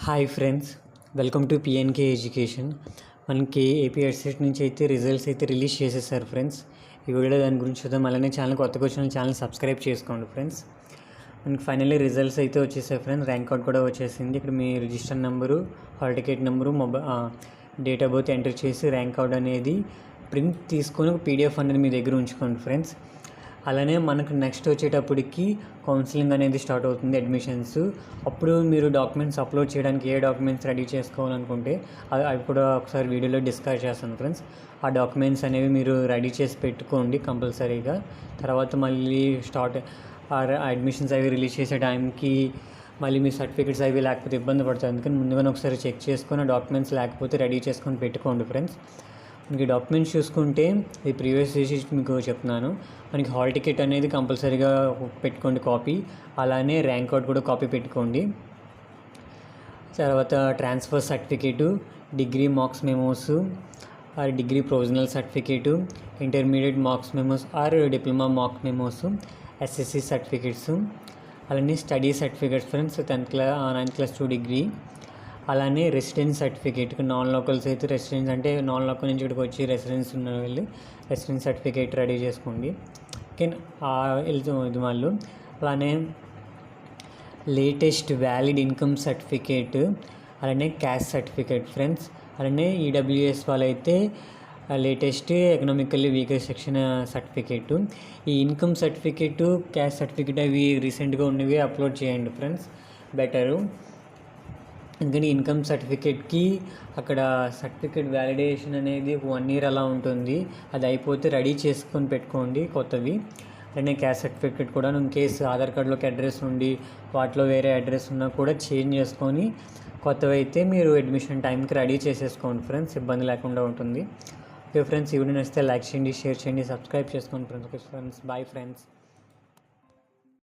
Hi friends, welcome to PNK education. మనకి AP EdCET నుంచి అయితే రిజల్ట్స్ అయితే రిలీజ్ చేసేసారు ఫ్రెండ్స్. ఈ వీడియో దాని గురించి చూద్దాం. అలానే ఛానల్ కొత్తగా వచ్చిన ఛానల్ సబ్స్క్రైబ్ చేసుకోండి ఫ్రెండ్స్. మనకి ఫైనల్లీ రిజల్ట్స్ అయితే వచ్చేసాయి ఫ్రెండ్స్. ర్యాంక్ అవుట్ కూడా వచ్చేసింది. ఇక్కడ మీ register number, hall ticket number, date of birth enter చేసి ర్యాంక్ అవుట్ అనేది ప్రింట్ తీసుకొని ఒక పీడిఎఫ్ అనేది మీ దగ్గర ఉంచుకోండి ఫ్రెండ్స్. అలానే మనకు నెక్స్ట్ వచ్చేటప్పటికి కౌన్సిలింగ్ అనేది స్టార్ట్ అవుతుంది, అడ్మిషన్స్. అప్పుడు మీరు డాక్యుమెంట్స్ అప్లోడ్ చేయడానికి ఏ డాక్యుమెంట్స్ రెడీ చేసుకోవాలనుకుంటే అవి కూడా ఒకసారి వీడియోలో డిస్కస్ చేస్తాను ఫ్రెండ్స్. ఆ డాక్యుమెంట్స్ అనేవి మీరు రెడీ చేసి పెట్టుకోండి కంపల్సరీగా. తర్వాత మళ్ళీ అడ్మిషన్స్ అవి రిలీజ్ చేసే టైంకి మళ్ళీ మీ సర్టిఫికేట్స్ అవి లేకపోతే ఇబ్బంది పడుతుంది. అందుకని ముందుగానే ఒకసారి చెక్ చేసుకొని డాక్యుమెంట్స్ లేకపోతే రెడీ చేసుకొని పెట్టుకోండి ఫ్రెండ్స్. మనకి డాక్యుమెంట్స్ చూసుకుంటే ఇది ప్రీవియస్ చేసి మీకు చెప్తున్నాను. మనకి హాల్ టికెట్ అనేది కంపల్సరీగా పెట్టుకోండి కాపీ. అలానే ర్యాంక్ అవుట్ కూడా కాపీ పెట్టుకోండి. తర్వాత transfer certificate, degree marks memos or degree provisional certificate, intermediate marks memos or diploma marks memos, SSC certificates, అలానే study certificates friends, 9th class 2 degree. అలానే రెసిడెన్స్ సర్టిఫికేట్. నాన్ లోకల్స్ అయితే residence అంటే non local నుంచి ఇక్కడికి వచ్చి residence ఉన్న వెళ్ళి residence certificate ready చేసుకోండి. ఓకే, ఇది వాళ్ళు. అలానే లేటెస్ట్ వ్యాలిడ్ ఇన్కమ్ సర్టిఫికేట్, అలానే క్యాస్ట్ సర్టిఫికేట్ ఫ్రెండ్స్. అలానే ఈడబ్ల్యూఎస్ వాళ్ళైతే latest economically weaker section certificate. ఈ ఇన్కమ్ సర్టిఫికేటు, క్యాస్ట్ సర్టిఫికేట్ అవి రీసెంట్గా ఉన్నవి అప్లోడ్ చేయండి ఫ్రెండ్స్, బెటరు. ఎందుకంటే ఇన్కమ్ సర్టిఫికేట్కి అక్కడ సర్టిఫికేట్ వ్యాలిడేషన్ అనేది 1 year అలా ఉంటుంది. అది అయిపోతే రెడీ చేసుకొని పెట్టుకోండి కొత్తవి. అలానే క్యాస్ట్ సర్టిఫికేట్ కూడా ఇన్ కేసు ఆధార్ కార్డులోకి అడ్రస్ ఉండి వాటిలో వేరే అడ్రస్ ఉన్నా కూడా చేంజ్ చేసుకొని కొత్తవి అయితే మీరు అడ్మిషన్ టైంకి రెడీ చేసేసుకోండి ఫ్రెండ్స్, ఇబ్బంది లేకుండా ఉంటుంది. ఓకే ఫ్రెండ్స్, ఈ వీడియో నచ్చితే లైక్ చేయండి, షేర్ చేయండి, సబ్స్క్రైబ్ చేసుకోండి friends. Okay friends, bye friends.